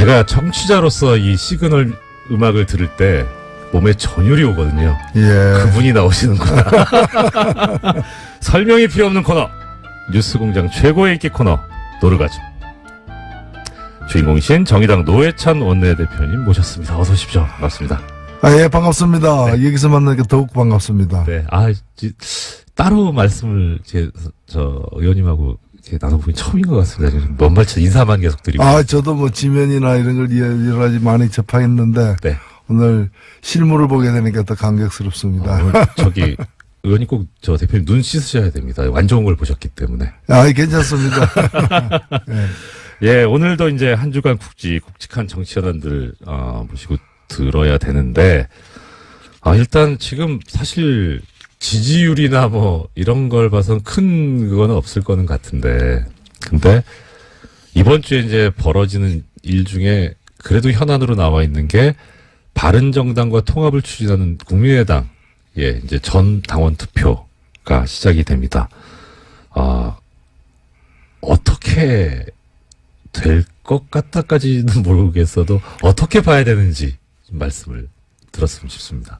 제가 청취자로서 이 시그널 음악을 들을 때 몸에 전율이 오거든요. 예. 그분이 나오시는구나. 설명이 필요 없는 코너. 뉴스공장 최고의 인기 코너. 노르가즘. 주인공이신 정의당 노회찬 원내대표님 모셨습니다. 어서 오십시오. 반갑습니다. 예, 반갑습니다. 네. 여기서 만나니까 더욱 반갑습니다. 네. 따로 말씀을 의원님하고 나눠보기 처음인 것 같습니다. 몇 말차 인사만 계속 드리고. 저도 뭐 지면이나 이런 걸 여러 가지 많이 접하겠는데. 네. 오늘 실물을 보게 되니까 더 감격스럽습니다. 오늘 의원님 꼭 대표님 눈 씻으셔야 됩니다. 안 좋은 걸 보셨기 때문에. 괜찮습니다. 네. 예, 오늘도 이제 한 주간 굵직한 정치연원들, 모시고 들어야 되는데, 일단 지금 사실 지지율이나 이런 걸 봐선 큰 그거는 없을 거는 같은데, 근데 이번 주에 이제 벌어지는 일 중에 그래도 현안으로 나와 있는 게 바른정당과 통합을 추진하는 국민의당, 이제 전 당원 투표가 시작이 됩니다. 어떻게 될 것 같다까지는 모르겠어도 어떻게 봐야 되는지 좀 말씀을 들었으면 싶습니다.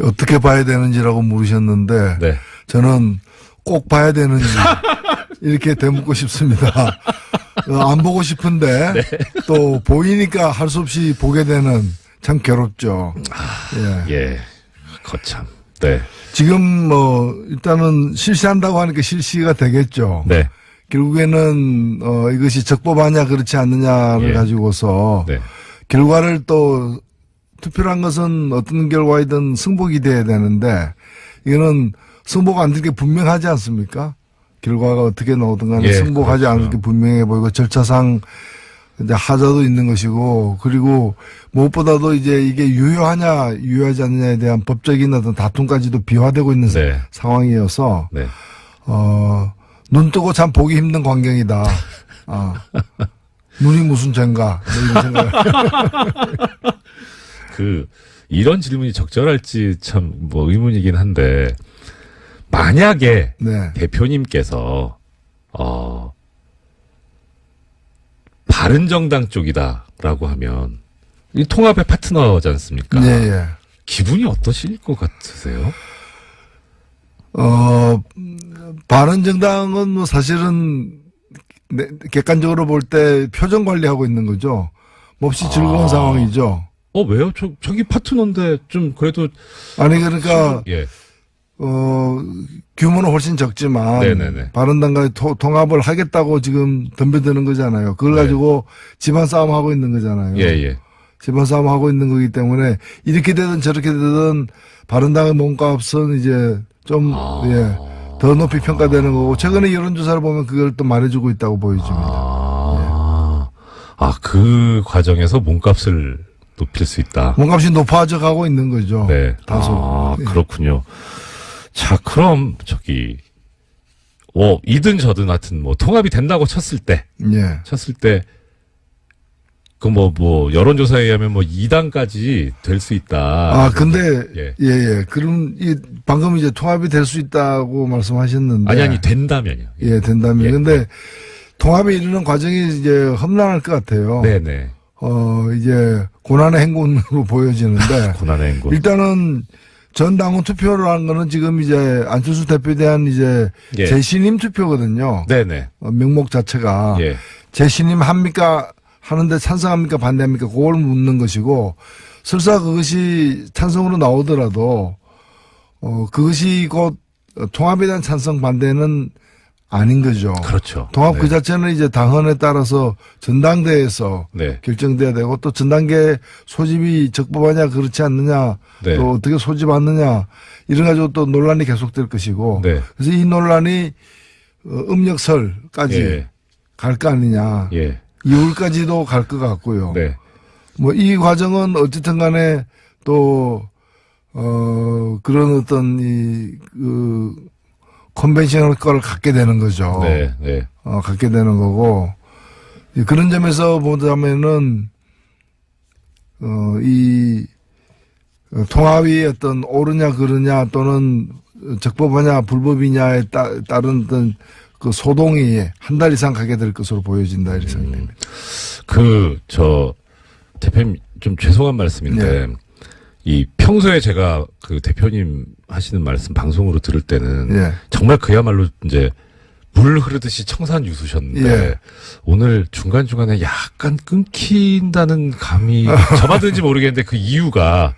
어떻게 봐야 되는지라고 물으셨는데, 네. 저는 꼭 봐야 되는지 이렇게 되묻고 싶습니다. 안 보고 싶은데 네. 또 보이니까 할 수 없이 보게 되는 참 괴롭죠. 예, 거참. 네. 지금 일단은 실시한다고 하니까 실시가 되겠죠. 네. 결국에는 이것이 적법하냐 그렇지 않느냐를 가지고서 네. 결과를 또 투표란 것은 어떤 결과이든 승복이 돼야 되는데 이거는 승복 안 될 게 분명하지 않습니까? 결과가 어떻게 나오든 간에 승복하지 그렇죠. 않을 게 분명해 보이고 절차상 이제 하자도 있는 것이고 그리고 무엇보다도 이제 이게 유효하냐 유효하지 않느냐에 대한 법적인 어떤 다툼까지도 비화되고 있는 네. 상황이어서 네. 눈 뜨고 참 보기 힘든 광경이다. 눈이 무슨 죄인가 이런 생각. 이런 질문이 적절할지 참 의문이긴 한데 만약에 네. 대표님께서 바른정당 쪽이다라고 하면 이 통합의 파트너지 않습니까? 네. 기분이 어떠실 것 같으세요? 바른정당은 사실은 객관적으로 볼 때 표정 관리하고 있는 거죠. 몹시 즐거운 상황이죠. 왜요? 저기 파트너인데 좀 그래도 그러니까 예. 규모는 훨씬 적지만 네네네. 바른당과 통합을 하겠다고 지금 덤벼드는 거잖아요. 그걸 가지고 집안 싸움 하고 있는 거잖아요. 예. 집안 싸움 하고 있는 거기 때문에 이렇게 되든 저렇게 되든 바른당의 몸값은 이제 좀 더 높이 평가되는 거고 최근에 여론조사를 보면 그걸 또 말해주고 있다고 보여집니다. 그 과정에서 몸값을 높일 수 있다. 몸값이 높아져 가고 있는 거죠. 네. 다소. 그렇군요. 자, 그럼 이든 저든 하여튼 통합이 된다고 쳤을 때 여론조사에 의하면 2당까지 될 수 있다. 근데 그럼 방금 이제 통합이 될 수 있다고 말씀하셨는데 아니 된다면요. 된다면. 근데 통합에 이르는 과정이 이제 험난할 것 같아요. 네네. 이제 고난의 행군으로 보여지는데 고난의 행군. 일단은 전 당원 투표를 하는 거는 지금 이제 안철수 대표에 대한 이제 재신임 투표거든요. 네네. 명목 자체가 재신임 합니까? 하는데 찬성합니까? 반대합니까? 그걸 묻는 것이고 설사 그것이 찬성으로 나오더라도 그것이 곧 통합에 대한 찬성 반대는 아닌 거죠. 그렇죠. 통합 그 자체는 이제 당헌에 따라서 전당대회에서 결정돼야 되고 또 전당계 소집이 적법하냐 그렇지 않느냐 또 어떻게 소집하느냐 이런 가지고 또 논란이 계속될 것이고 그래서 이 논란이 음력설까지 갈 거 아니냐. 2월까지도 갈 것 같고요. 이 과정은 어쨌든 간에 또 그런 어떤 컨벤셔널 거를 갖게 되는 거죠. 갖게 되는 거고 그런 점에서 보자면은 이 통합이 어떤 옳으냐 그르냐 또는 적법하냐 불법이냐에 따른 어떤 그 소동이 한 달 이상 가게 될 것으로 보여진다 이렇게 생각됩니다. 대표님 좀 죄송한 말씀인데, 네. 이 평소에 제가 그 대표님 하시는 말씀 방송으로 들을 때는 네. 정말 그야말로 이제 물 흐르듯이 청산유수셨는데 예. 오늘 중간중간에 약간 끊긴다는 감이 저만 드는지 모르겠는데 그 이유가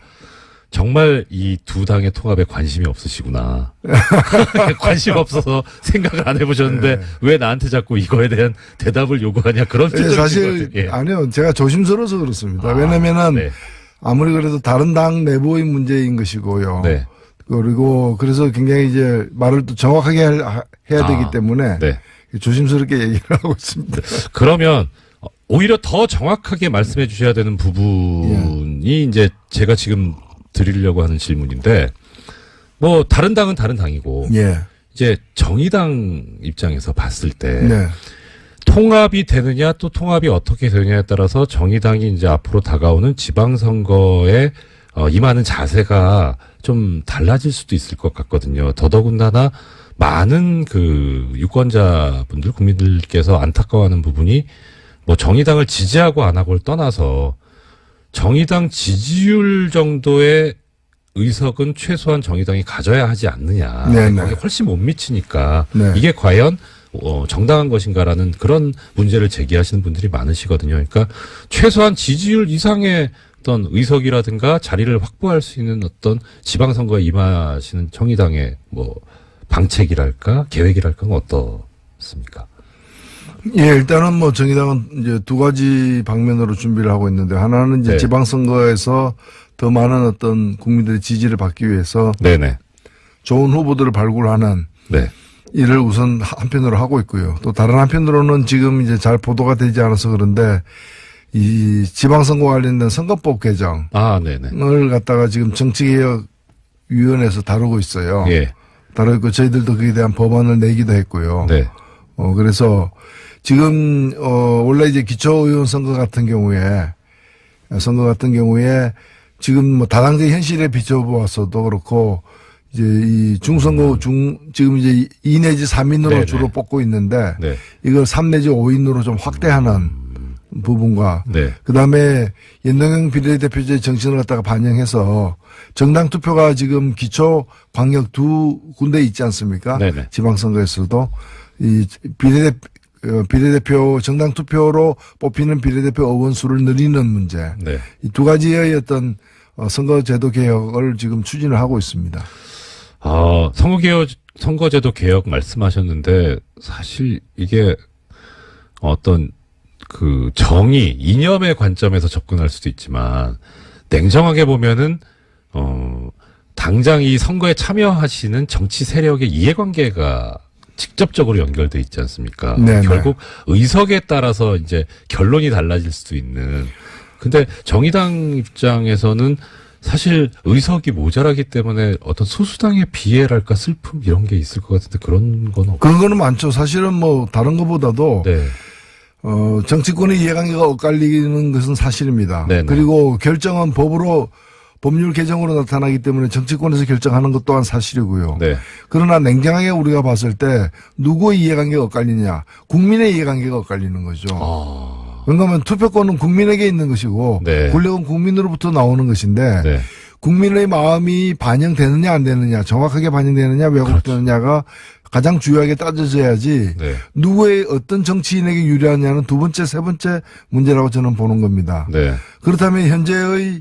정말 이 두 당의 통합에 관심이 없으시구나. 관심 없어서 생각을 안 해보셨는데 네. 왜 나한테 자꾸 이거에 대한 대답을 요구하냐 그런 예, 사실 것 같아요. 아니요. 제가 조심스러워서 그렇습니다. 왜냐면은 네. 아무리 그래도 다른 당 내부의 문제인 것이고요. 네. 그리고 그래서 굉장히 이제 말을 또 정확하게 해야 되기 때문에 네. 조심스럽게 얘기를 하고 있습니다. 그러면 오히려 더 정확하게 말씀해 주셔야 되는 부분이 이제 제가 지금 드리려고 하는 질문인데, 뭐 다른 당은 다른 당이고 예. 이제 정의당 입장에서 봤을 때 네. 통합이 되느냐 또 통합이 어떻게 되느냐에 따라서 정의당이 이제 앞으로 다가오는 지방선거에 임하는 자세가 좀 달라질 수도 있을 것 같거든요. 더더군다나 많은 그 유권자분들, 국민들께서 안타까워하는 부분이 뭐 정의당을 지지하고 안 하고를 떠나서 정의당 지지율 정도의 의석은 최소한 정의당이 가져야 하지 않느냐. 네네. 거기에 훨씬 못 미치니까 네. 이게 과연 정당한 것인가라는 그런 문제를 제기하시는 분들이 많으시거든요. 그러니까 최소한 지지율 이상의 어떤 의석이라든가 자리를 확보할 수 있는 어떤 지방선거에 임하시는 정의당의 뭐 방책이랄까 계획이랄까는 어떻습니까? 예, 일단은 뭐 정의당은 이제 두 가지 방면으로 준비를 하고 있는데, 하나는 이제 네. 지방선거에서 더 많은 어떤 국민들의 지지를 받기 위해서 네네. 좋은 후보들을 발굴하는 네. 일을 우선 한편으로 하고 있고요. 또 다른 한편으로는 지금 이제 잘 보도가 되지 않아서 그런데 이 지방선거 관련된 선거법 개정을 네네. 갖다가 지금 정치개혁위원회에서 다루고 있어요. 예. 다루고 있고 저희들도 그에 대한 법안을 내기도 했고요. 네. 그래서 지금 원래 이제 기초의원 선거 같은 경우에 지금 뭐 다당제 현실에 비춰보았어도 그렇고 이제 이 중선거 지금 이제 2 내지 3인으로 네네. 주로 뽑고 있는데 네. 이걸 3 내지 5인으로 좀 확대하는 부분과 네. 그다음에 연동형 비례대표제의 정신을 갖다가 반영해서 정당 투표가 지금 기초 광역 두 군데 있지 않습니까? 네네. 지방선거에서도 이 비례대표 정당 투표로 뽑히는 비례대표 의원 수를 늘리는 문제. 네. 이 두 가지의 어떤 선거제도 개혁을 지금 추진을 하고 있습니다. 선거제도 개혁 말씀하셨는데 사실 이게 어떤 그 정의, 이념의 관점에서 접근할 수도 있지만 냉정하게 보면은 당장 이 선거에 참여하시는 정치 세력의 이해관계가 직접적으로 연결돼 있지 않습니까? 네네. 결국 의석에 따라서 이제 결론이 달라질 수도 있는. 근데 정의당 입장에서는 사실 의석이 모자라기 때문에 어떤 소수당의 비애랄까 슬픔 이런 게 있을 것 같은데 그런 건 없고. 그런 거는 많죠. 사실은 뭐 다른 것보다도 네. 정치권의 이해관계가 엇갈리는 것은 사실입니다. 네네. 그리고 결정은 법률 개정으로 나타나기 때문에 정치권에서 결정하는 것 또한 사실이고요. 네. 그러나 냉정하게 우리가 봤을 때 누구의 이해관계가 엇갈리냐. 국민의 이해관계가 엇갈리는 거죠. 왜냐하면 투표권은 국민에게 있는 것이고 네. 권력은 국민으로부터 나오는 것인데 네. 국민의 마음이 반영되느냐 안 되느냐 정확하게 반영되느냐 왜곡되느냐가 가장 중요하게 따져져야지 네. 누구의 어떤 정치인에게 유리하냐는 두 번째 세 번째 문제라고 저는 보는 겁니다. 네. 그렇다면 현재의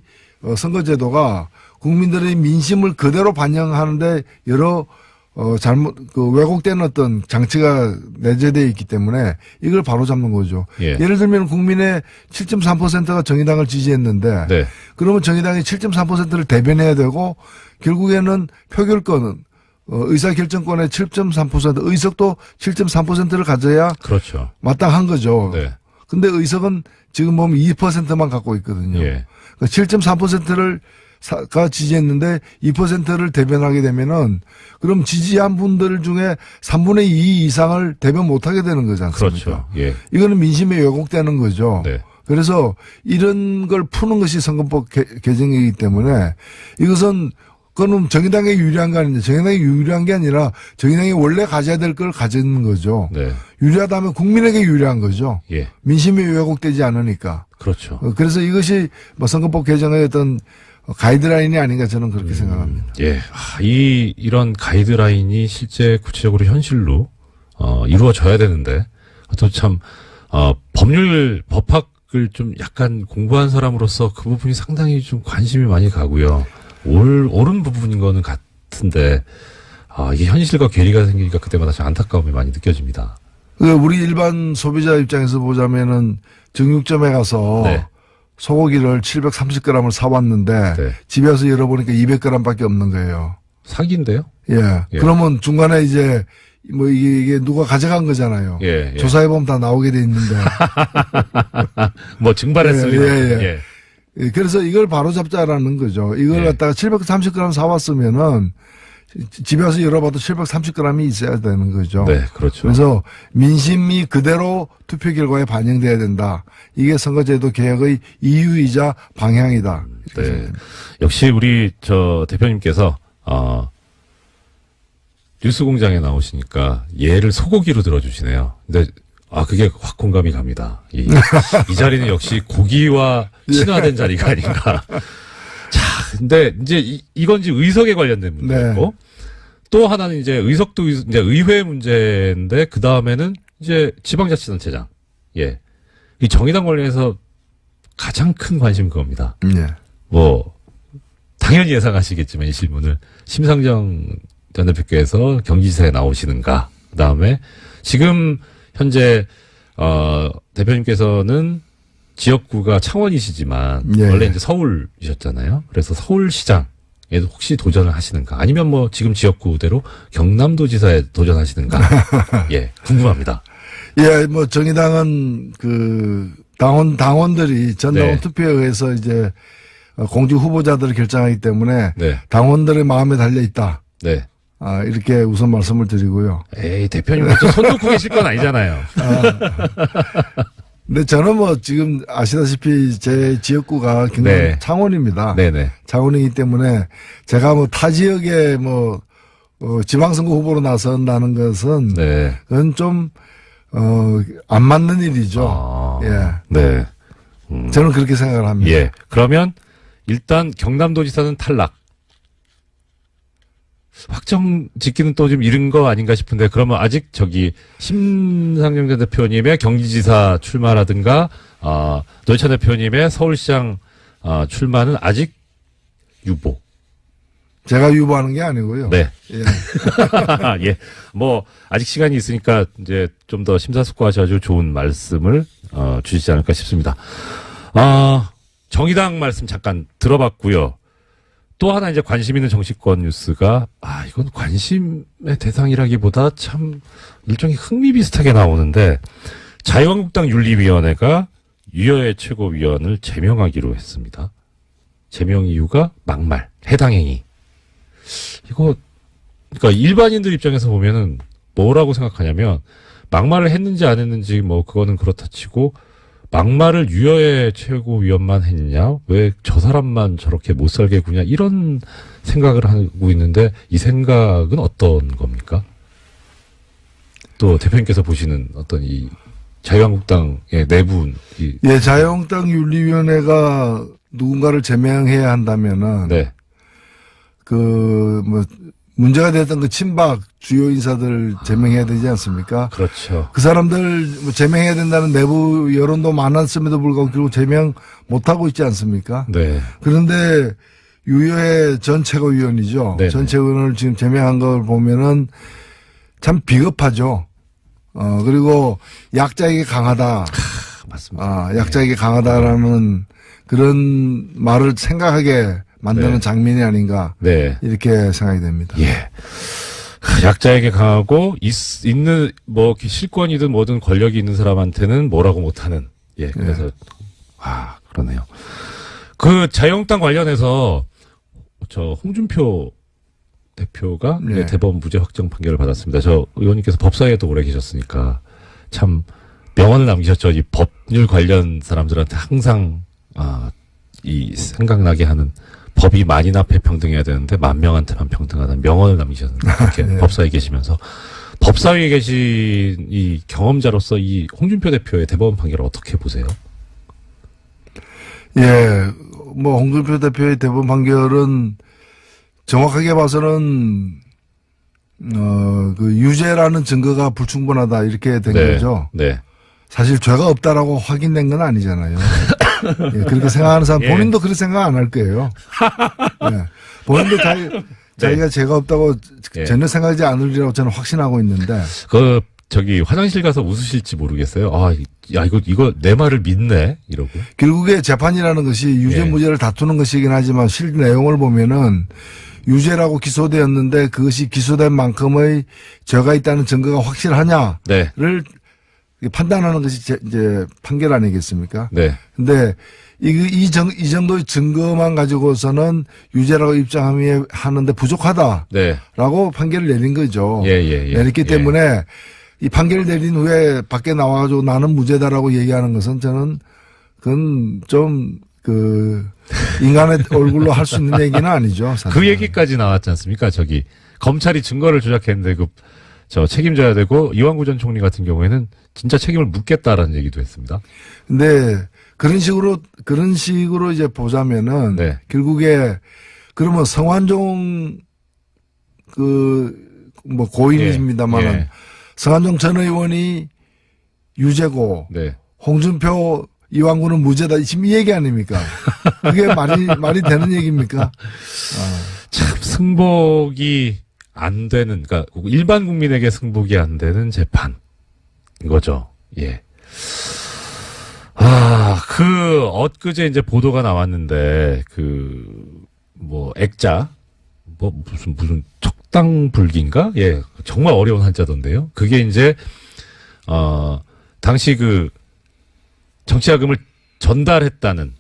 선거제도가 국민들의 민심을 그대로 반영하는데 여러 왜곡된 어떤 장치가 내재되어 있기 때문에 이걸 바로잡는 거죠. 예. 예를 들면 국민의 7.3%가 정의당을 지지했는데 네. 그러면 정의당이 7.3%를 대변해야 되고 결국에는 표결권은 의사결정권의 7.3% 의석도 7.3%를 가져야 그렇죠. 마땅한 거죠. 네. 근데 의석은 지금 보면 2%만 갖고 있거든요. 예. 7.3%를 가 지지했는데 2%를 대변하게 되면은 그럼 지지한 분들 중에 3분의 2 이상을 대변 못하게 되는 거지 않습니까? 그렇죠. 예. 이거는 민심에 왜곡되는 거죠. 네. 그래서 이런 걸 푸는 것이 선거법 개정이기 때문에 이것은 그거는 정의당에 유리한 거 아니냐. 정의당이 유리한 게 아니라 정의당이 원래 가져야 될 걸 가지는 거죠. 네. 유리하다면 국민에게 유리한 거죠. 예. 민심이 왜곡되지 않으니까. 그렇죠. 그래서 이것이 뭐 선거법 개정의 어떤 가이드라인이 아닌가 저는 그렇게 생각합니다. 예. 이런 가이드라인이 실제 구체적으로 현실로, 이루어져야 되는데, 또 참, 법학을 좀 약간 공부한 사람으로서 그 부분이 상당히 좀 관심이 많이 가고요. 옳은 부분인 거는 같은데, 이게 현실과 괴리가 생기니까 그때마다 좀 안타까움이 많이 느껴집니다. 우리 일반 소비자 입장에서 보자면은 정육점에 가서 네. 소고기를 730g을 사왔는데 네. 집에 와서 열어보니까 200g밖에 없는 거예요. 사기인데요? 예. 예. 그러면 중간에 이제 뭐 이게 누가 가져간 거잖아요. 예. 조사해보면 다 나오게 돼 있는데. 뭐 증발했을 리는. 예. 예. 그래서 이걸 바로 잡자라는 거죠. 이걸 갖다가 730g 사왔으면은 집에 와서 열어봐도 730g이 있어야 되는 거죠. 네, 그렇죠. 그래서 민심이 그대로 투표 결과에 반영돼야 된다. 이게 선거제도 개혁의 이유이자 방향이다. 네. 역시 우리 대표님께서 뉴스공장에 나오시니까 예를 소고기로 들어주시네요. 근데 그게 확 공감이 갑니다. 이 자리는 역시 고기와 친화된 자리가 아닌가. 자, 근데 이제 이건 이제 의석에 관련된 문제고, 네. 또 하나는 이제 의석도 이제 의회 문제인데 그 다음에는 이제 지방자치단체장. 예, 이 정의당 관련해서 가장 큰 관심 그겁니다. 네. 뭐 당연히 예상하시겠지만 이 질문을 심상정 전 대표께서 경기지사에 나오시는가. 그 다음에 지금 현재 대표님께서는 지역구가 창원이시지만 예. 원래 이제 서울이셨잖아요. 그래서 서울시장에도 혹시 도전을 하시는가? 아니면 뭐 지금 지역구대로 경남도지사에 도전하시는가? 예, 궁금합니다. 예, 뭐 정의당은 그 당원들이 전당원 네. 투표에 의해서 이제 공직 후보자들을 결정하기 때문에 네. 당원들의 마음에 달려 있다. 네. 이렇게 우선 말씀을 드리고요. 에이, 대표님 먼저 손 놓고 계실 건 아니잖아요. 근데 저는 뭐 지금 아시다시피 제 지역구가 경남 네. 창원입니다. 네네. 창원이기 때문에 제가 뭐 타 지역에 뭐 지방선거 후보로 나선다는 것은 네. 그건 좀 안 맞는 일이죠. 예. 네. 저는 그렇게 생각을 합니다. 예. 그러면 일단 경남도지사는 탈락. 확정 짓기는 또 좀 이른 거 아닌가 싶은데, 그러면 아직 심상정 전 대표님의 경기지사 출마라든가, 노회찬 대표님의 서울시장, 출마는 아직 유보. 제가 유보하는 게 아니고요. 네. 예. 예. 뭐, 아직 시간이 있으니까 이제 좀 더 심사숙고하셔가지고 좋은 말씀을, 주시지 않을까 싶습니다. 정의당 말씀 잠깐 들어봤고요. 또 하나 이제 관심 있는 정치권 뉴스가, 이건 관심의 대상이라기보다 참 일종의 흥미 비슷하게 나오는데, 자유한국당 윤리위원회가 유여의 최고위원을 제명하기로 했습니다. 제명 이유가 막말, 해당 행위. 그러니까 일반인들 입장에서 보면은 뭐라고 생각하냐면, 막말을 했는지 안 했는지 뭐 그거는 그렇다 치고, 막말을 유여의 최고위원만 했냐? 왜 저 사람만 저렇게 못 살게 구냐? 이런 생각을 하고 있는데, 이 생각은 어떤 겁니까? 또 대표님께서 보시는 어떤 이 자유한국당의 내부. 예, 자유한국당 윤리위원회가 누군가를 제명해야 한다면은, 네. 문제가 됐던 그 친박 주요 인사들 제명해야 되지 않습니까? 그렇죠. 그 사람들 제명해야 된다는 내부 여론도 많았음에도 불구하고 결국 제명 못하고 있지 않습니까? 네. 그런데 유여의 전 최고위원이죠. 네네. 전 최고위원을 지금 제명한 걸 보면은 참 비겁하죠. 그리고 약자에게 강하다. 맞습니다. 약자에게 강하다라는 그런 말을 생각하게 만드는 네. 장면이 아닌가. 네. 이렇게 생각이 됩니다. 예. 약자에게 강하고 있는 뭐 실권이든 뭐든 권력이 있는 사람한테는 뭐라고 못하는. 예. 그래서 그러네요. 그 자유한국당 관련해서 저 홍준표 대표가 네. 대법원 무죄 확정 판결을 받았습니다. 저 의원님께서 법사위에도 오래 계셨으니까 참 명언을 남기셨죠. 이 법률 관련 사람들한테 항상 이 생각나게 하는 법이 만인 앞에 평등해야 되는데 만 명한테만 평등하다는 명언을 남기셨는데 이렇게 네. 법사위에 계시면서 법사위에 계신 이 경험자로서 이 홍준표 대표의 대법원 판결을 어떻게 보세요? 예, 뭐 홍준표 대표의 대법원 판결은 정확하게 봐서는 그 유죄라는 증거가 불충분하다 이렇게 된 네. 거죠. 네. 사실 죄가 없다라고 확인된 건 아니잖아요. 예, 그렇게 생각하는 사람 예. 본인도 그렇게 생각 안 할 거예요. 예, 본인도 자기가 죄가 없다고 예. 전혀 생각하지 않으리라고 저는 확신하고 있는데. 저기 화장실 가서 웃으실지 모르겠어요. 아, 야 이거 내 말을 믿네 이러고. 결국에 재판이라는 것이 유죄 예. 무죄를 다투는 것이긴 하지만 실 내용을 보면은 유죄라고 기소되었는데 그것이 기소된 만큼의 죄가 있다는 증거가 확실하냐를 네. 판단하는 것이 이제 판결 아니겠습니까? 네. 근데 이 정도의 증거만 가지고서는 유죄라고 입장하는데 부족하다라고 네. 판결을 내린 거죠. 예. 내렸기 때문에 이 판결을 내린 후에 밖에 나와가지고 나는 무죄다라고 얘기하는 것은 저는 그건 좀 인간의 얼굴로 할 수 있는 얘기는 아니죠. 사실. 그 얘기까지 나왔지 않습니까? 저기 검찰이 증거를 조작했는데 저 책임져야 되고 이완구 전 총리 같은 경우에는 진짜 책임을 묻겠다라는 얘기도 했습니다. 근데 그런 식으로 이제 보자면은 네. 결국에 그러면 성완종 뭐 고인이십니다만은 예. 성완종 전 의원이 유죄고 네. 홍준표 이완구는 무죄다. 지금 이 얘기 아닙니까? 그게 말이 되는 얘기입니까? 참 승복이 안 되는, 그러니까 일반 국민에게 승복이 안 되는 재판 이거죠. 예. 엊그제 이제 보도가 나왔는데 액자 무슨 척당불기인가? 예, 정말 어려운 한자던데요. 그게 이제 당시 정치자금을 전달했다는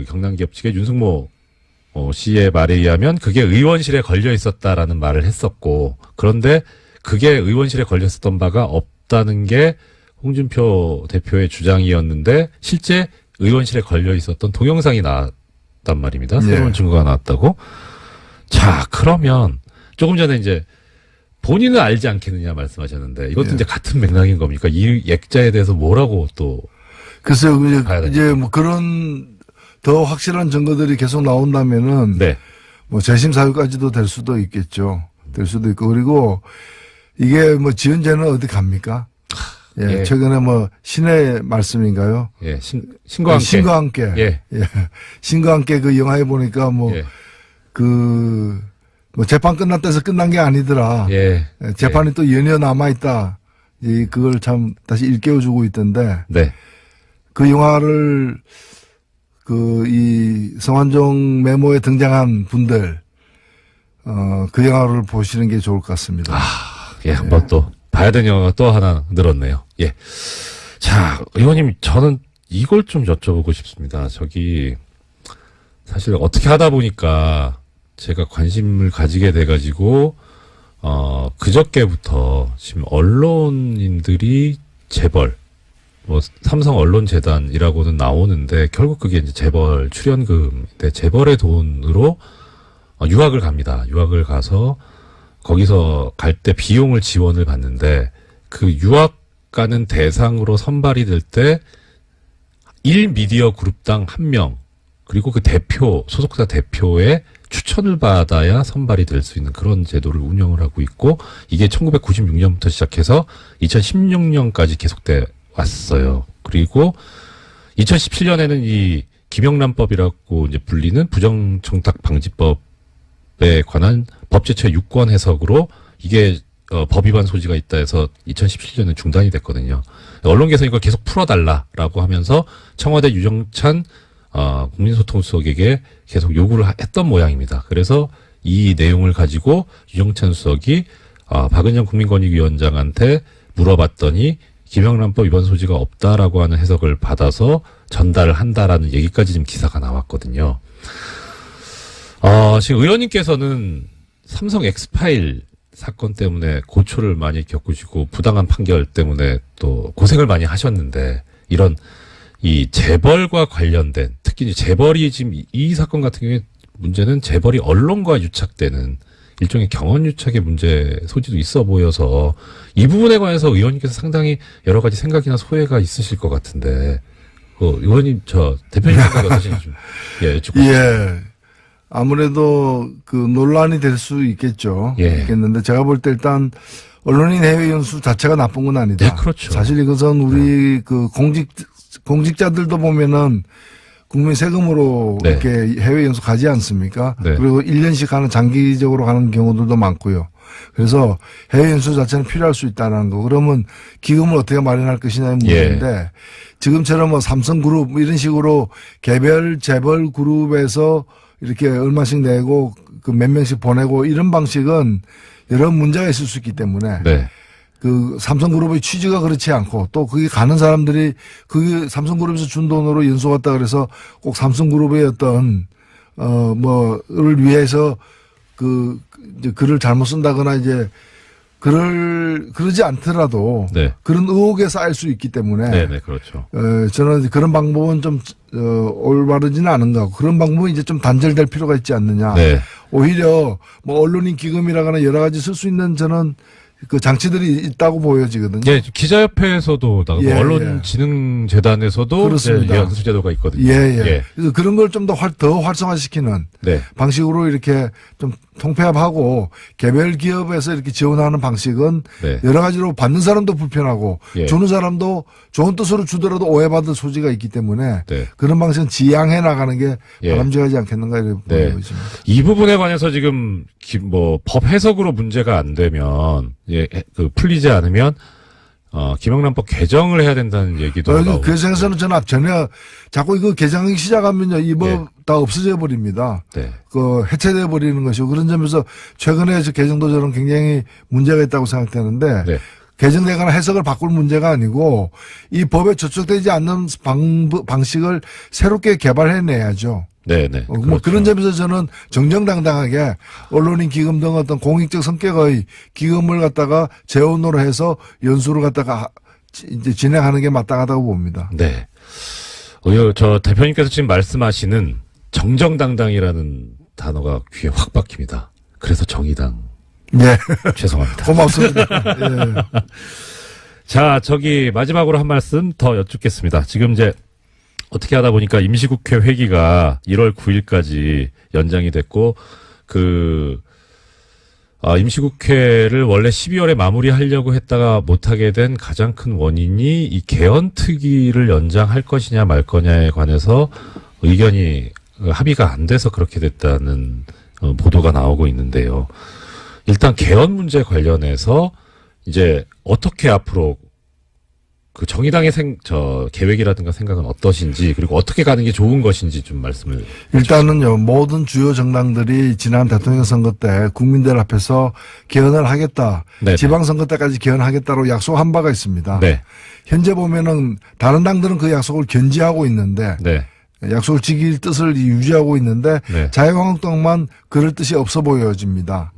경남기업 측의 윤승모 씨의 말에 의하면 그게 의원실에 걸려 있었다라는 말을 했었고, 그런데 그게 의원실에 걸려 있었던 바가 없다는 게 홍준표 대표의 주장이었는데 실제 의원실에 걸려 있었던 동영상이 나왔단 말입니다. 새로운 증거가 나왔다고. 자, 그러면 조금 전에 이제 본인은 알지 않겠느냐 말씀하셨는데 이것도 이제 같은 맥락인 겁니까? 이 액자에 대해서 뭐라고 또 글쎄요, 이제 뭐 그런 더 확실한 증거들이 계속 나온다면은 네. 뭐 재심 사유까지도 될 수도 있겠죠. 될 수도 있고, 그리고 이게 뭐 지은 죄는 어디 갑니까? 예, 최근에 뭐 신의 말씀인가요? 예, 신과 함께. 신과 함께. 예. 신과 함께 그 영화에 보니까 뭐 재판 끝났다 해서 끝난 게 아니더라. 예. 재판이 또 연이어 남아있다. 그걸 참 다시 일깨워주고 있던데. 네. 그 영화를 이 성완종 메모에 등장한 분들, 그 영화를 보시는 게 좋을 것 같습니다. 예, 한번 또 봐야 되는 영화가 또 하나 늘었네요. 예. 자, 의원님, 저는 이걸 좀 여쭤보고 싶습니다. 사실 어떻게 하다 보니까 제가 관심을 가지게 돼가지고, 그저께부터 지금 언론인들이 재벌, 삼성 언론재단이라고는 나오는데, 결국 그게 이제 재벌 출연금인데, 재벌의 돈으로 유학을 갑니다. 유학을 가서, 거기서 갈 때 비용을 지원을 받는데, 그 유학 가는 대상으로 선발이 될 때, 1미디어 그룹당 1명, 그리고 그 소속사 대표의 추천을 받아야 선발이 될 수 있는 그런 제도를 운영을 하고 있고, 이게 1996년부터 시작해서 2016년까지 계속돼 왔어요. 그리고 2017년에는 이 김영란법이라고 이제 불리는 부정청탁방지법에 관한 법제처 6권 해석으로 이게 법 위반 소지가 있다 해서 2017년에 중단이 됐거든요. 언론계에서 이걸 계속 풀어달라라고 하면서 청와대 유정찬 국민소통수석에게 계속 요구를 했던 모양입니다. 그래서 이 내용을 가지고 유정찬 수석이 박은영 국민권익위원장한테 물어봤더니 김영란법 위반 소지가 없다라고 하는 해석을 받아서 전달을 한다라는 얘기까지 지금 기사가 나왔거든요. 지금 의원님께서는 삼성 엑스파일 사건 때문에 고초를 많이 겪으시고 부당한 판결 때문에 또 고생을 많이 하셨는데, 이런 이 재벌과 관련된 특히 이제 재벌이 지금 이 사건 같은 경우에 문제는 재벌이 언론과 유착되는 일종의 경원 유착의 문제 소지도 있어 보여서 이 부분에 관해서 의원님께서 상당히 여러 가지 생각이나 소회가 있으실 것 같은데 의원님 대표님 생각이 어떠신지 좀 여쭙고 예. 아무래도 그 논란이 될 수 있겠죠. 예. 있겠는데 제가 볼 때 일단 언론인 해외 연수 자체가 나쁜 건 아니다. 네, 그렇죠. 사실 이것은 우리 그 공직자들도 보면은 국민 세금으로 네. 이렇게 해외 연수 가지 않습니까? 네. 그리고 1년씩 가는 장기적으로 가는 경우들도 많고요. 그래서 해외 연수 자체는 필요할 수 있다는 거. 그러면 기금을 어떻게 마련할 것이냐의 문제인데 지금처럼 뭐 삼성그룹 이런 식으로 개별 재벌 그룹에서 이렇게 얼마씩 내고 그 몇 명씩 보내고 이런 방식은 여러 문제가 있을 수 있기 때문에 네. 그 삼성그룹의 취지가 그렇지 않고 또 거기 가는 사람들이 그게 삼성그룹에서 준 돈으로 연수 갔다 그래서 꼭 삼성그룹의 어떤 뭐를 위해서 이제 글을 잘못 쓴다거나 이제 그러지 않더라도 네. 그런 의혹에 쌓일 수 있기 때문에 네, 그렇죠. 저는 그런 방법은 좀 올바르지는 않은 것 같고 그런 방법은 이제 좀 단절될 필요가 있지 않느냐. 네. 오히려 뭐 언론인 기금이라거나 여러 가지 쓸 수 있는 저는 그 장치들이 있다고 보여지거든요. 예, 기자협회에서도 예, 언론진흥재단에서도 그렇습니다. 연수 제도가 있거든요. 예. 그래서 그런 걸 좀 더 활성화시키는 네. 방식으로 이렇게 좀 통폐합하고 개별 기업에서 이렇게 지원하는 방식은 네. 여러 가지로 받는 사람도 불편하고 예. 주는 사람도 좋은 뜻으로 주더라도 오해받을 소지가 있기 때문에 네. 그런 방식은 지양해 나가는 게 예. 바람직하지 않겠는가 이렇게 네. 보여집니다. 이 부분에 관해서 지금 법 해석으로 문제가 안 되면 풀리지 않으면 김영란법 개정을 해야 된다는 얘기도 나오고. 그 생에서는 저는 전혀 자꾸 이거 개정하기 시작하면요 이 법 다 없어져 버립니다. 네. 해체돼 버리는 것이고 그런 점에서 최근에 개정도 저는 굉장히 문제가 있다고 생각되는데 네. 개정되거나 해석을 바꿀 문제가 아니고 이 법에 저촉되지 않는 방식을 새롭게 개발해내야죠. 네네. 뭐 그렇죠. 그런 점에서 저는 정정당당하게 언론인 기금 등 어떤 공익적 성격의 기금을 갖다가 재원으로 해서 연수를 갖다가 이제 진행하는 게 마땅하다고 봅니다. 네. 대표님께서 지금 말씀하시는 정정당당이라는 단어가 귀에 확 박힙니다. 그래서 정의당. 네. 죄송합니다. 고맙습니다. 예. 자, 마지막으로 한 말씀 더 여쭙겠습니다. 지금 이제 어떻게 하다 보니까 임시국회 회기가 1월 9일까지 연장이 됐고, 임시국회를 원래 12월에 마무리하려고 했다가 못하게 된 가장 큰 원인이 이 개헌특위를 연장할 것이냐 말 거냐에 관해서 의견이 합의가 안 돼서 그렇게 됐다는 보도가 나오고 있는데요. 일단 개헌 문제 관련해서 이제 어떻게 앞으로 그 정의당의 계획이라든가 생각은 어떠신지 그리고 어떻게 가는 게 좋은 것인지 좀 말씀을 일단은요 모든 주요 정당들이 지난 대통령 선거 때 국민들 앞에서 개헌을 하겠다 네네. 지방선거 때까지 개헌하겠다고 약속한 바가 있습니다. 네. 현재 보면은 다른 당들은 그 약속을 견지하고 있는데 네. 약속을 지킬 뜻을 유지하고 있는데 네. 자유한국당만 그럴 뜻이 없어 보여집니다.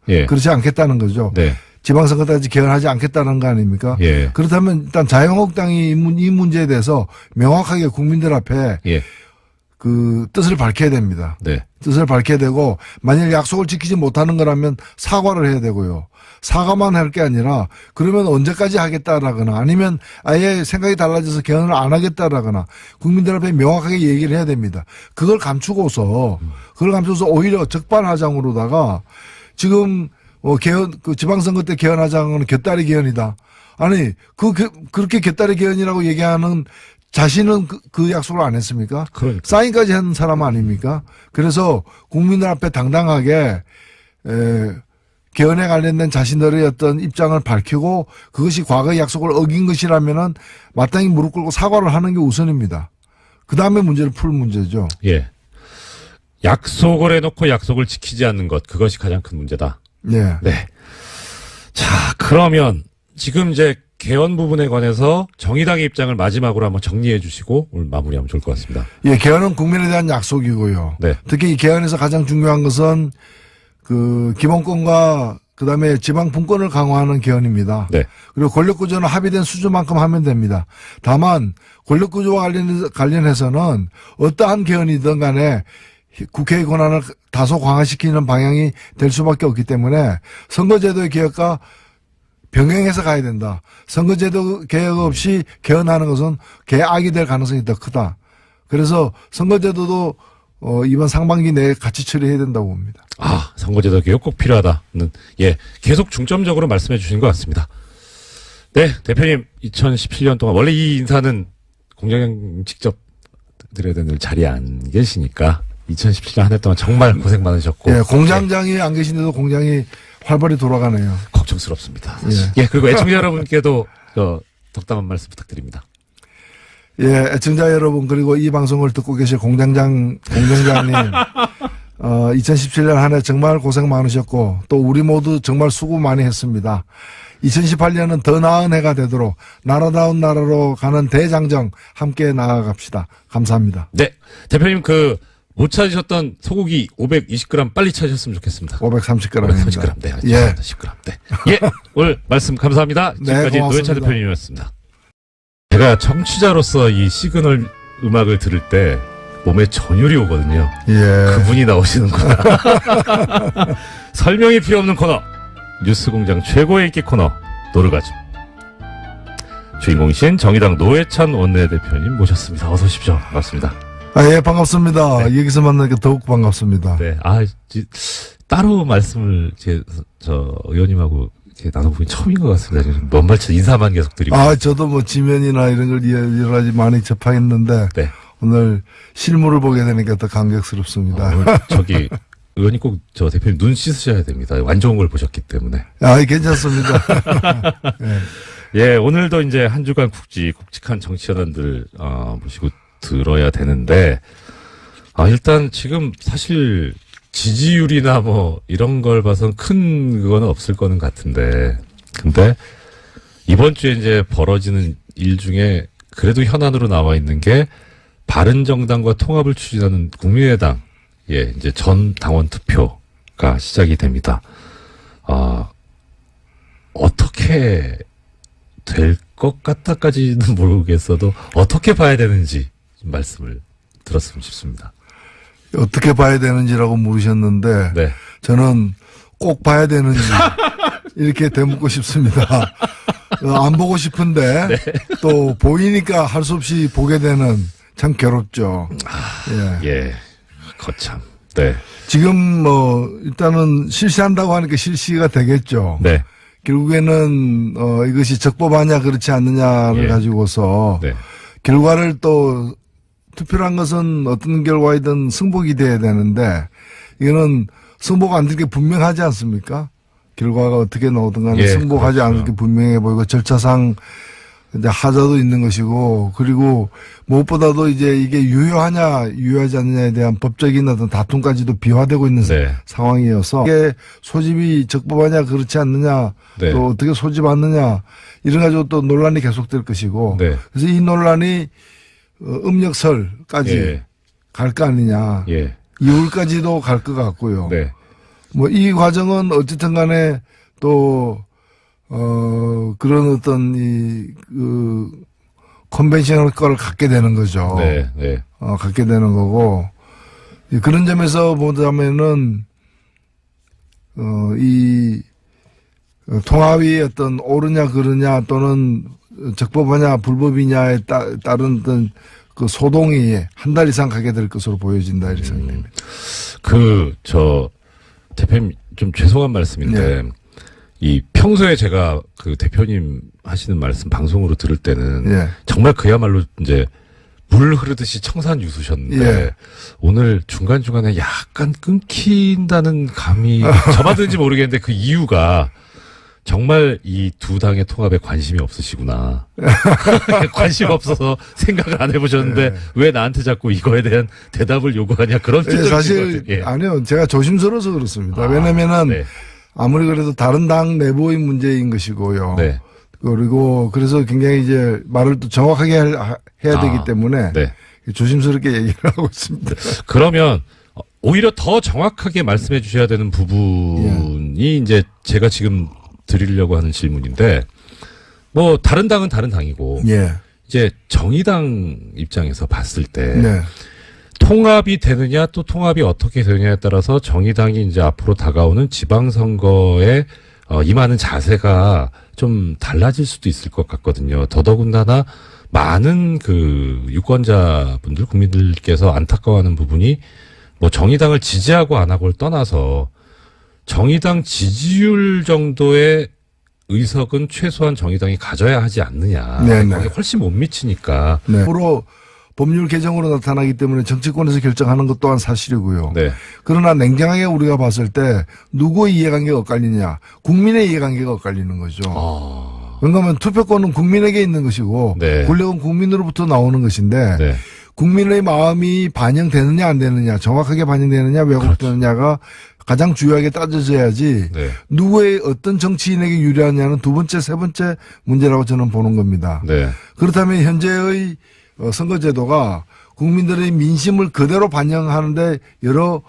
예. 그렇지 않겠다는 거죠. 네. 지방선거 때까지 개헌하지 않겠다는 거 아닙니까? 예. 그렇다면 일단 자유한국당이 이 문제에 대해서 명확하게 국민들 앞에 예. 그 뜻을 밝혀야 됩니다. 네. 뜻을 밝혀야 되고 만일 약속을 지키지 못하는 거라면 사과를 해야 되고요. 사과만 할 게 아니라 그러면 언제까지 하겠다라거나 아니면 아예 생각이 달라져서 개헌을 안 하겠다라거나 국민들 앞에 명확하게 얘기를 해야 됩니다. 그걸 감추고서 오히려 적반하장으로다가 지금 개헌 지방선거 때 개헌하자는 곁다리 개헌이다. 아니 그렇게 곁다리 개헌이라고 얘기하는 자신은 그 약속을 안 했습니까? 그러니까. 사인까지 한 사람 아닙니까? 그래서 국민들 앞에 당당하게 개헌에 관련된 자신들의 어떤 입장을 밝히고 그것이 과거의 약속을 어긴 것이라면은 마땅히 무릎 꿇고 사과를 하는 게 우선입니다. 그 다음에 문제를 풀 문제죠. 예. 약속을 해놓고 약속을 지키지 않는 것 그것이 가장 큰 문제다. 네. 네. 자, 그러면 지금 이제 개헌 부분에 관해서 정의당의 입장을 마지막으로 한번 정리해 주시고 오늘 마무리하면 좋을 것 같습니다. 예, 개헌은 국민에 대한 약속이고요. 네. 특히 이 개헌에서 가장 중요한 것은 그 기본권과 그다음에 지방 분권을 강화하는 개헌입니다. 네. 그리고 권력구조는 합의된 수준만큼 하면 됩니다. 다만 권력구조와 관련해서는 어떠한 개헌이든 간에 국회의 권한을 다소 강화시키는 방향이 될 수밖에 없기 때문에 선거제도의 개혁과 병행해서 가야 된다. 선거제도 개혁 없이 개헌하는 것은 개악이 될 가능성이 더 크다. 그래서 선거제도도 이번 상반기 내에 같이 처리해야 된다고 봅니다. 아, 선거제도 개혁 꼭 필요하다는, 예, 계속 중점적으로 말씀해 주신 것 같습니다. 네, 대표님, 2017년 동안, 원래 이 인사는 공장장 직접 드려야 되는 자리에 안 계시니까, 2017년 한 해 동안 정말 고생 많으셨고. 예, 공장장이 안 계신데도 공장이 활발히 돌아가네요. 걱정스럽습니다. 사실. 예, 그리고 애청자 여러분께도 덕담한 말씀 부탁드립니다. 예, 애청자 여러분, 그리고 이 방송을 듣고 계실 공장장님, 2017년 한 해 정말 고생 많으셨고, 또 우리 모두 정말 수고 많이 했습니다. 2018년은 더 나은 해가 되도록 나라다운 나라로 가는 대장정 함께 나아갑시다. 감사합니다. 네. 대표님 못 찾으셨던 소고기 520g 빨리 찾으셨으면 좋겠습니다. 530g. 530g. 네. 예. 10g. 네. 예. 오늘 말씀 감사합니다. 지금까지 네, 노회찬 대표님이었습니다. 제가 청취자로서 이 시그널 음악을 들을 때 몸에 전율이 오거든요. 예. 그분이 나오시는구나. 설명이 필요 없는 코너. 뉴스공장 최고의 인기 코너. 노르가즘. 주인공이신 정의당 노회찬 원내대표님 모셨습니다. 어서 오십시오. 반갑습니다. 예, 반갑습니다. 네. 여기서 만나니까 더욱 반갑습니다. 네. 따로 말씀을 의원님하고 나눠보기 처음인 것 같습니다. 지금 몇 말째 인사만 계속 드리고. 저도 지면이나 이런 걸 여러 가지 많이 접하겠는데. 네. 오늘 실물을 보게 되니까 더 감격스럽습니다. 오늘 의원님 꼭 대표님 눈 씻으셔야 됩니다. 안 좋은 걸 보셨기 때문에. 괜찮습니다. 네. 예, 오늘도 이제 한 주간 굵직한 정치연원들, 모시고 들어야 되는데, 일단 지금 사실 지지율이나 이런 걸 봐선 큰 그거는 없을 거는 같은데, 근데 이번 주에 이제 벌어지는 일 중에 그래도 현안으로 나와 있는 게 바른정당과 통합을 추진하는 국민의당, 예, 이제 전 당원 투표가 시작이 됩니다. 어떻게 될 것 같다까지는 모르겠어도 어떻게 봐야 되는지 좀 말씀을 들었으면 싶습니다. 어떻게 봐야 되는지라고 물으셨는데, 네. 저는 꼭 봐야 되는지 이렇게 되묻고 싶습니다. 안 보고 싶은데 네. 또 보이니까 할 수 없이 보게 되는 참 괴롭죠. 예, 거참. 네. 지금 일단은 실시한다고 하니까 실시가 되겠죠. 네. 결국에는 이것이 적법하냐 그렇지 않느냐를 가지고서 네. 결과를 또 투표란 것은 어떤 결과이든 승복이 돼야 되는데 이거는 승복 안 될 게 분명하지 않습니까? 결과가 어떻게 나오든 간에 승복하지 그렇죠. 않을 게 분명해 보이고 절차상 이제 하자도 있는 것이고 그리고 무엇보다도 이제 이게 유효하냐 유효하지 않느냐에 대한 법적인 어떤 다툼까지도 비화되고 있는 네. 상황이어서 이게 소집이 적법하냐 그렇지 않느냐 네. 또 어떻게 소집하느냐 이런 가지고 또 논란이 계속될 것이고 네. 그래서 이 논란이 음력설까지 갈 거 아니냐 2월까지도 갈 것 같고요. 네. 이 과정은 어쨌든 간에 또 그런 어떤 컨벤셔널 거를 갖게 되는 거죠. 네, 네. 갖게 되는 거고, 그런 점에서 보자면은, 통합이 어떤 옳으냐, 그르냐, 또는 적법하냐, 불법이냐에 따른 어떤 그 소동이 한 달 이상 가게 될 것으로 보여진다, 이렇게 생각됩니다. 대표님, 좀 죄송한 말씀인데, 네. 평소에 제가 대표님 하시는 말씀 방송으로 들을 때는 정말 그야말로 이제 물 흐르듯이 청산유수셨는데 오늘 중간중간에 약간 끊긴다는 감이 저만든지 모르겠는데 그 이유가 정말 이 두 당의 통합에 관심이 없으시구나. 관심 없어서 생각을 안 해보셨는데 왜 나한테 자꾸 이거에 대한 대답을 요구하냐 그런 사실 아니요. 제가 조심스러워서 그렇습니다. 왜냐면은 아무리 그래도 다른 당 내부의 문제인 것이고요. 네. 그리고 그래서 굉장히 이제 말을 또 정확하게 해야 되기 때문에 조심스럽게 얘기를 하고 있습니다. 그러면 오히려 더 정확하게 말씀해 주셔야 되는 부분이 이제 제가 지금 드리려고 하는 질문인데, 뭐 다른 당은 다른 당이고, 이제 정의당 입장에서 봤을 때 통합이 되느냐 또 통합이 어떻게 되느냐에 따라서 정의당이 이제 앞으로 다가오는 지방선거에 임하는 자세가 좀 달라질 수도 있을 것 같거든요. 더더군다나 많은 그 유권자분들, 국민들께서 안타까워하는 부분이 뭐 정의당을 지지하고 안 하고를 떠나서 정의당 지지율 정도의 의석은 최소한 정의당이 가져야 하지 않느냐. 거기에 훨씬 못 미치니까. 앞으로 법률 개정으로 나타나기 때문에 정치권에서 결정하는 것 또한 사실이고요. 그러나 냉정하게 우리가 봤을 때 누구의 이해관계가 엇갈리냐. 국민의 이해관계가 엇갈리는 거죠. 왜냐하면 투표권은 국민에게 있는 것이고 권력은 국민으로부터 나오는 것인데 국민의 마음이 반영되느냐 안 되느냐, 정확하게 반영되느냐 왜곡되느냐가 가장 중요하게 따져져야지 누구의 어떤 정치인에게 유리하냐는 두 번째, 세 번째 문제라고 저는 보는 겁니다. 그렇다면 현재의 선거제도가 국민들의 민심을 그대로 반영하는데 여러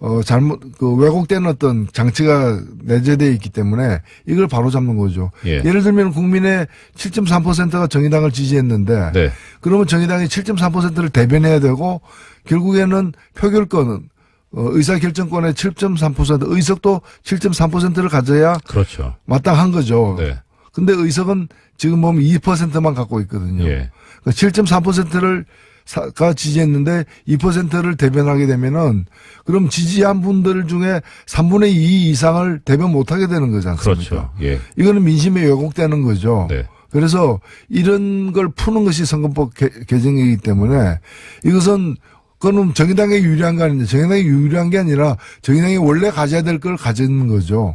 왜곡된 어떤 장치가 내재되어 있기 때문에 이걸 바로잡는 거죠. 예를 들면 국민의 7.3%가 정의당을 지지했는데 그러면 정의당이 7.3%를 대변해야 되고 결국에는 표결권은 의사결정권의 7.3% 의석도 7.3%를 가져야 마땅한 거죠. 근데 의석은 지금 보면 2%만 갖고 있거든요. 7.3%를 가 지지했는데 2%를 대변하게 되면은 그럼 지지한 분들 중에 3분의 2 이상을 대변 못하게 되는 거지 않습니까? 이거는 민심에 왜곡되는 거죠. 그래서 이런 걸 푸는 것이 선거법 개정이기 때문에 이것은 그거는 정의당에 유리한 거 아닌데 정의당에 유리한 게 아니라 정의당이 원래 가져야 될 걸 가지는 거죠.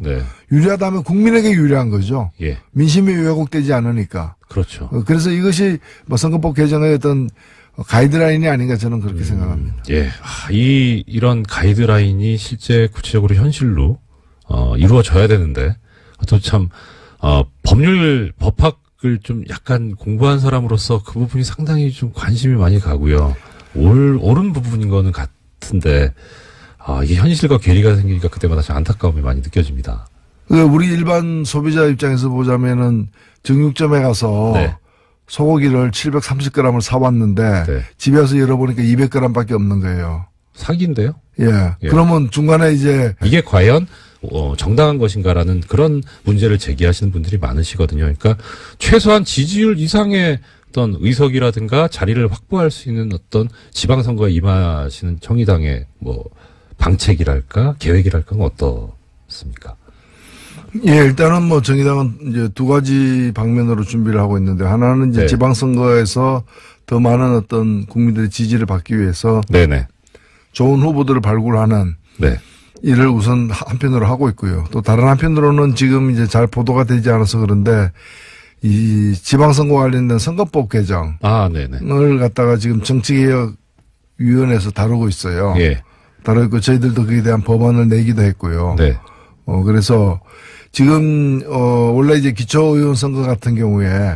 유리하다면 국민에게 유리한 거죠. 민심이 왜곡되지 않으니까. 그래서 이것이 뭐 선거법 개정의 어떤 가이드라인이 아닌가 저는 그렇게 생각합니다. 이런 가이드라인이 실제 구체적으로 현실로 이루어져야 되는데 또 참 법학을 좀 약간 공부한 사람으로서 그 부분이 상당히 좀 관심이 많이 가고요. 옳은 부분인 거는 같은데 이게 현실과 괴리가 생기니까 그때마다 참 안타까움이 많이 느껴집니다. 우리 일반 소비자 입장에서 보자면은 정육점에 가서 소고기를 730g을 사왔는데 집에 와서 열어보니까 200g밖에 없는 거예요. 사기인데요? 그러면 중간에 이제 이게 과연 정당한 것인가라는 그런 문제를 제기하시는 분들이 많으시거든요. 그러니까 최소한 지지율 이상의 어떤 의석이라든가 자리를 확보할 수 있는 어떤 지방선거에 임하시는 정의당의 뭐 방책이랄까 계획이랄까 어떻습니까? 일단은 뭐 정의당은 이제 두 가지 방면으로 준비를 하고 있는데 하나는 이제 지방선거에서 더 많은 어떤 국민들의 지지를 받기 위해서 좋은 후보들을 발굴하는 일을 우선 한편으로 하고 있고요. 또 다른 한편으로는 지금 이제 잘 보도가 되지 않아서 그런데 이 지방선거 관련된 선거법 개정을 갖다가 지금 정치개혁위원회에서 다루고 있어요. 다루고 있고 저희들도 그에 대한 법안을 내기도 했고요. 그래서 지금 원래 이제 기초의원 선거 같은 경우에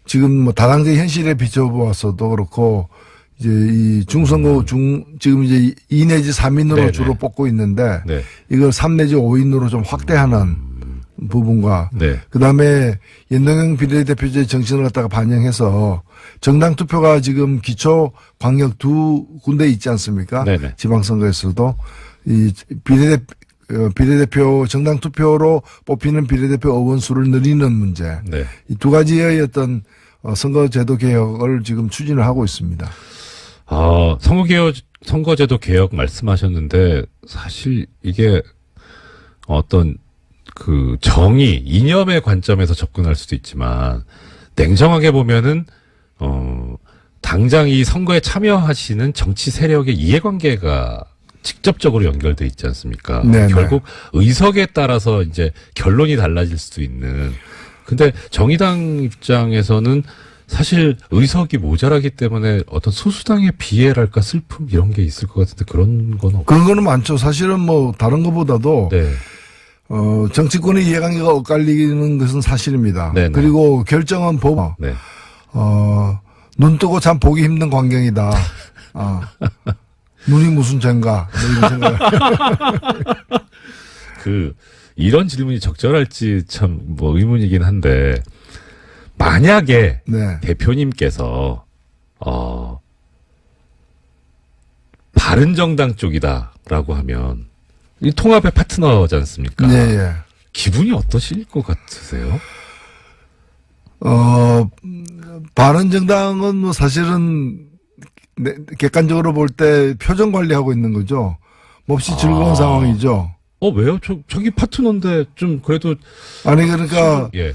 지금 뭐 다당제 현실에 비춰보았어도 그렇고 이제 이 중선거 지금 이제 2 내지 3인으로 주로 뽑고 있는데 이걸 3 내지 5인으로 좀 확대하는 부분과 그다음에 연동형 비례대표제의 정신을 갖다가 반영해서 정당 투표가 지금 기초 광역 두 군데 있지 않습니까? 지방선거에서도 이 비례대표 정당 투표로 뽑히는 비례대표 의원수를 늘리는 문제. 이 두 가지의 어떤 선거제도 개혁을 지금 추진을 하고 있습니다. 선거제도 개혁 말씀하셨는데 사실 이게 어떤 그 정의, 이념의 관점에서 접근할 수도 있지만 냉정하게 보면은 당장 이 선거에 참여하시는 정치 세력의 이해관계가 직접적으로 연결돼 있지 않습니까? 결국 의석에 따라서 이제 결론이 달라질 수도 있는. 근데 정의당 입장에서는 사실 의석이 모자라기 때문에 어떤 소수당의 비애랄까 슬픔 이런 게 있을 것 같은데 그런 건 없어요. 그런 거는 많죠. 사실은 뭐 다른 것보다도 정치권의 이해관계가 엇갈리는 것은 사실입니다. 그리고 결정은 눈 뜨고 참 보기 힘든 광경이다. 눈이 무슨 죄인가 뭐 이런 생각. 이런 질문이 적절할지 참 뭐 의문이긴 한데 만약에 네. 대표님께서 바른정당 쪽이다라고 하면 이 통합의 파트너지 않습니까? 네, 예. 기분이 어떠실 것 같으세요? 바른정당은 뭐 사실은 객관적으로 볼 때 표정 관리하고 있는 거죠. 몹시 즐거운 상황이죠. 왜요? 저기 파트너인데 좀 그래도 아니 그러니까 예.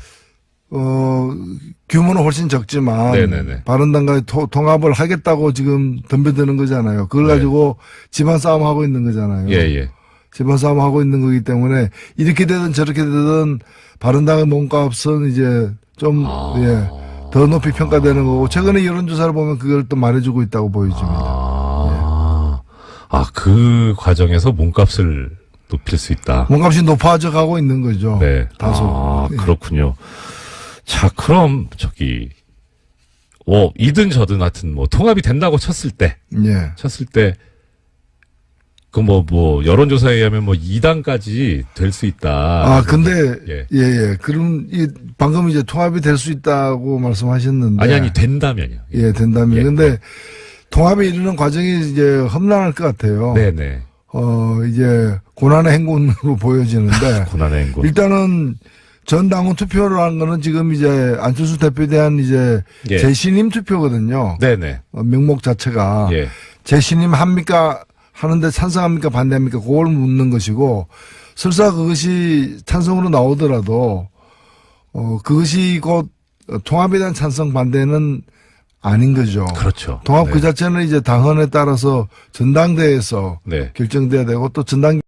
규모는 훨씬 적지만 네네네. 바른당과의 통합을 하겠다고 지금 덤벼드는 거잖아요. 그걸 가지고 집안 싸움 하고 있는 거잖아요. 예. 집안 싸움 하고 있는 거기 때문에 이렇게 되든 저렇게 되든 바른당의 몸값은 이제 좀 더 높이 평가되는 거고 최근에 여론조사를 보면 그걸 또 말해주고 있다고 보여집니다. 예. 그 과정에서 몸값을 높일 수 있다. 몸값이 높아져 가고 있는 거죠. 네. 다소. 그렇군요. 자, 그럼 이든 저든 하여튼 뭐 통합이 된다고 쳤을 때 여론조사에 의하면 2당까지 될 수 있다. 근데 그럼 방금 이제 통합이 될 수 있다고 말씀하셨는데 아니 된다면요. 예, 된다면. 근데 통합에 이르는 과정이 이제 험난할 것 같아요. 네네. 이제 고난의 행군으로 보여지는데 고난의 행군. 일단은 전 당원 투표를 하는 거는 지금 이제 안철수 대표에 대한 이제 재신임 투표거든요. 네네. 명목 자체가 재신임 합니까? 하는데 찬성합니까? 반대합니까? 그걸 묻는 것이고 설사 그것이 찬성으로 나오더라도 그것이 곧 통합에 대한 찬성 반대는 아닌 거죠. 그렇죠. 통합 그 자체는 이제 당헌에 따라서 전당대회에서 결정돼야 되고 또 전당